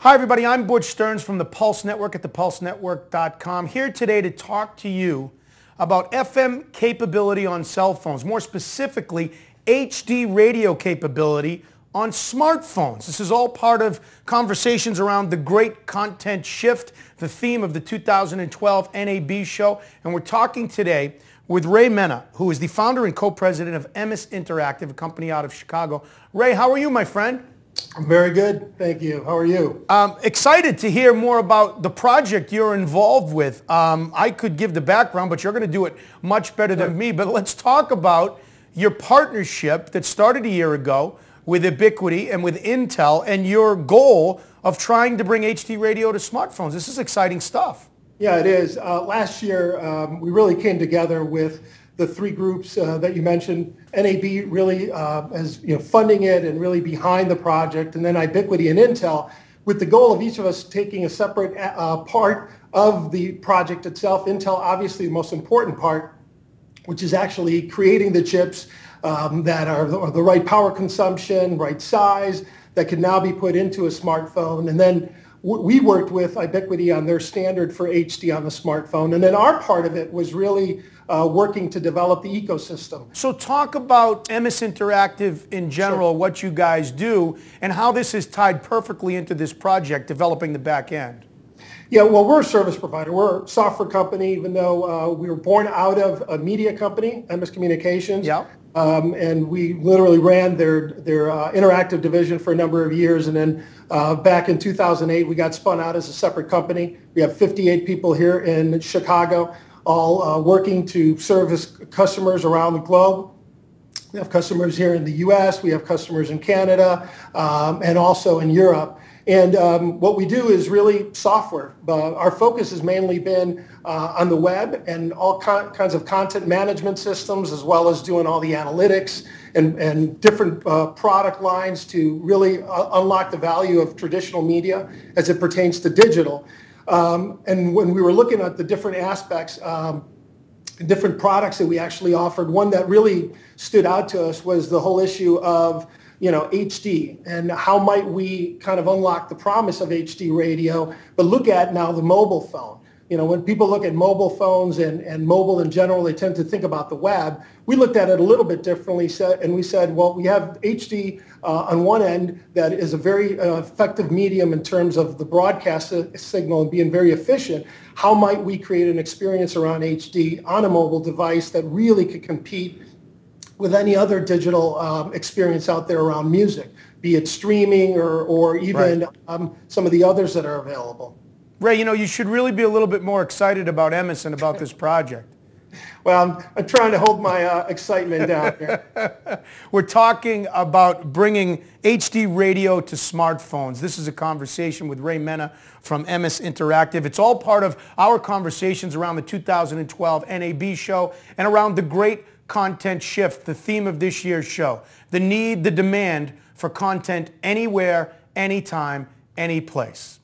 Hi everybody, I'm Butch Stearns from the Pulse Network at thepulsenetwork.com, here today to talk to you about FM capability on cell phones, more specifically HD radio capability on smartphones. This is all part of conversations around the great content shift, the theme of the 2012 NAB show, and we're talking today with Rey Mena, who is the founder and co-president of Emmis Interactive, a company out of Chicago. Ray, how are you, my friend? I'm very good, thank you. How are you? Excited to hear more about the project you're involved with. I could give the background, but you're going to do it much better than me. But let's talk about your partnership that started a year ago with Ubiquiti and with Intel and your goal of trying to bring HD radio to smartphones. This is exciting stuff. Yeah, it is. Last year, we really came together with the three groups that you mentioned. NAB really as funding it and really behind the project, and then Ubiquiti and Intel, with the goal of each of us taking a separate part of the project itself. Intel, obviously, the most important part, which is actually creating the chips that are the right power consumption, right size, that can now be put into a smartphone. And then we worked with Ubiquiti on their standard for HD on the smartphone. And then our part of it was really working to develop the ecosystem. So talk about Emmis Interactive in general, sure, what you guys do, and how this is tied perfectly into this project, developing the back end. Yeah, well, we're a service provider. We're a software company, even though we were born out of a media company, Emmis Communications. Yeah. And we literally ran their interactive division for a number of years. And then back in 2008, we got spun out as a separate company. We have 58 people here in Chicago, all working to service customers around the globe. We have customers here in the U.S., we have customers in Canada, and also in Europe. And what we do is really software. Our focus has mainly been on the web and all kinds of content management systems, as well as doing all the analytics and different product lines to really unlock the value of traditional media as it pertains to digital. And when we were looking at the different aspects, different products that we actually offered, one that really stood out to us was the whole issue of HD, and how might we kind of unlock the promise of HD radio, but look at now the mobile phone. When people look at mobile phones and mobile in general, they tend to think about the web. We looked at it a little bit differently, and we said, well, we have HD on one end that is a very effective medium in terms of the broadcast signal and being very efficient. How might we create an experience around HD on a mobile device that really could compete with any other digital experience out there around music, be it streaming or even some of the others that are available? Ray, you should really be a little bit more excited about Emmis and about this project. Well, I'm trying to hold my excitement down here. We're talking about bringing HD radio to smartphones. This is a conversation with Rey Mena from Emmis Interactive. It's all part of our conversations around the 2012 NAB show and around the great content shift, the theme of this year's show. The need, the demand for content anywhere, anytime, any place.